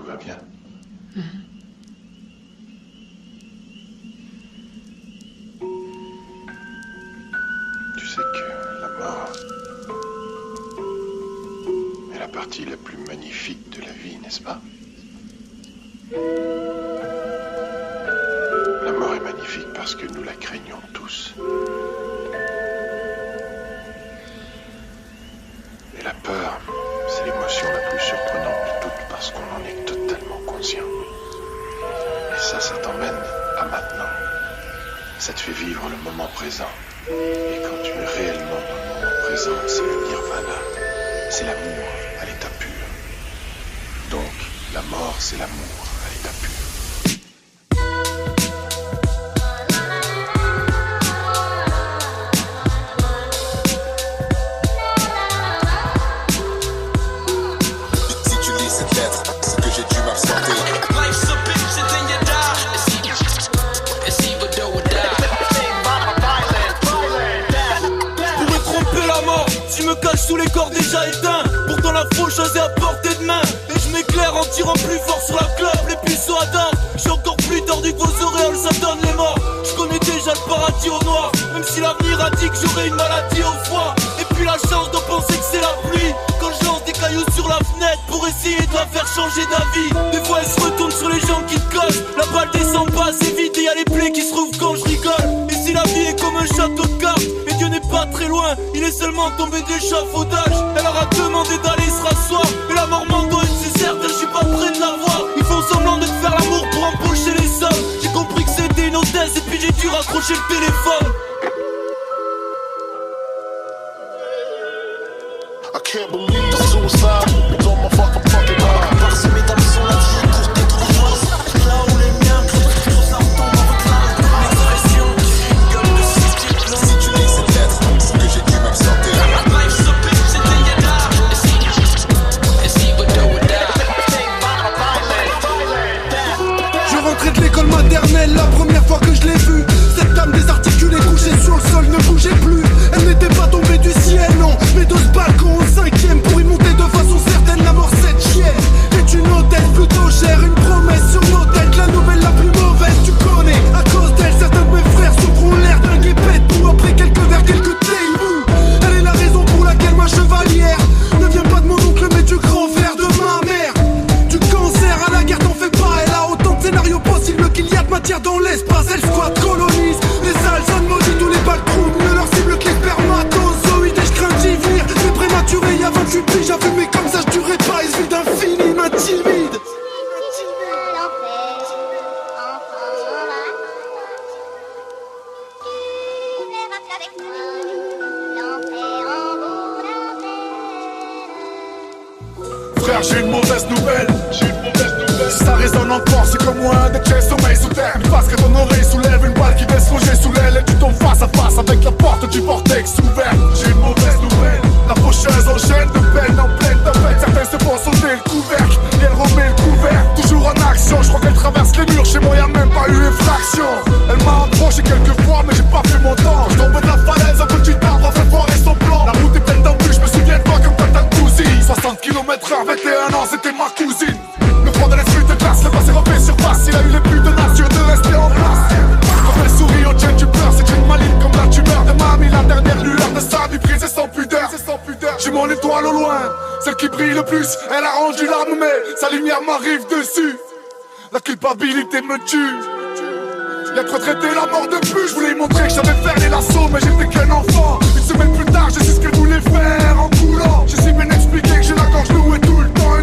va bien. Tu sais que la mort est la partie la plus magnifique de la vie, n'est-ce pas? La mort est magnifique parce que nous la craignons tous. Et la peur, c'est l'émotion la plus surprenante de toutes parce qu'on en est totalement conscient. Et ça t'emmène à maintenant. Ça te fait vivre le moment présent. Et quand tu es réellement dans le moment présent, c'est le nirvana. C'est l'amour à l'état pur. Donc, la mort, c'est l'amour à l'état pur. Sous les corps déjà éteints, pourtant la faucheuse est à portée de main. Et je m'éclaire en tirant plus fort sur la clope, les puceaux Adam. Je suis encore plus tordu que vos auréoles, ça donne les morts. Je connais déjà le paradis au noir, même si l'avenir a dit que j'aurais une maladie au foie. Et puis la chance de penser que c'est la pluie, quand je lance des cailloux sur la fenêtre pour essayer de la faire changer d'avis. Des fois elle se retourne sur les gens qui te cossent, la balle descend pas assez vite et y'a les plaies qui se rouvrent quand je rigole. Et si la vie est comme un château de cartes, et Dieu n'est pas très loin, il est seulement tombé de l'échafaudage. Elle aura demandé d'aller se rasseoir, et la mort m'endoie, c'est certain, je suis pas près de la voir. Ils font semblant de te faire l'amour pour empocher les sommes. J'ai compris que c'était une hôtesse et puis j'ai dû raccrocher le téléphone. I can't believe the suicide. It's on my fucking mind. Parce que mesdames sont la vie courte et trop rose. Là où les miens trop ça retombe en réclame. L'expression d'une gueule de 6 diplômes. Si tu lis cette lettre, c'est que j'ai dû m'absenter. Life's a bitch, c'est un yada. Et si vous do it Je rentrais de l'école maternelle la première fois que je l'ai vue. Cette dame désarticulée couchée sur le sol ne bougeait plus. Elle n'était pas tombée du ciel, non, mais de ce balcon au 5ème. Pour y monter de façon certaine, la mort cette chienne est une hôtesse plutôt chère. Une promesse sur nos têtes, la nouvelle la plus mauvaise tu connais. À cause d'elle, certains de mes frères souffront l'air d'un guépette. Pour après quelques verres, quelques témoins. Elle est la raison pour laquelle ma chevalière ne vient pas de mon oncle mais du grand frère de ma mère. Du cancer à la guerre t'en fais pas. Elle a autant de scénarios possibles qu'il y a de matière dans l'espace. Elle squatte, colonise les sales zones maudites où les balles trouvent mieux leur cible que les spermatozoïdes. Et je crains d'y venir, c'est prématuré, y'a 28 piges. J'ai vu mais comme ça je durerai pas, il se vide d'infini, ma timide. Frère, j'ai une mauvaise nouvelle. Ça résonne encore, c'est comme moi un DJ sommeil sous terre. Une face que ton oreille soulève, une balle qui laisse loger sous l'aile. Et tu tombes face à face avec la porte du vortex ouverte. J'ai une mauvaise nouvelle. La faucheuse enchaîne de peine en pleine tempête. Certains se font sauter le couvercle et elle remet le couvert. Toujours en action, je crois qu'elle traverse les murs. Chez moi y'a même pas eu effraction. Elle m'a approché quelques fois mais j'ai pas fait mon temps. Je tombais de la falaise, un petit arbre a fait foirer son plan. La route est pleine d'embûches, je me souviens de toi comme ta cousine. 60 km/h, 21 ans, c'était ma cousine. Le froid de l'esprit te glace, le passé refait surface. Il a eu les buts de nature de rester en place. Quand elle sourit au tien tu pleures, c'est une maligne comme la tumeur de mamie. La dernière lueur de sa vie brisée sans pudeur. J'ai mon étoile au loin, celle qui brille le plus. Elle a rendu l'âme mais sa lumière m'arrive dessus. La culpabilité me tue. Y'a de quoi traiter la mort de plus. Je voulais lui montrer que j'avais faire les lasso mais j'étais qu'un enfant. Une semaine plus tard j'ai su ce qu'elle voulait faire en coulant. J'ai si bien expliqué que j'ai la gorge nouée tout le temps.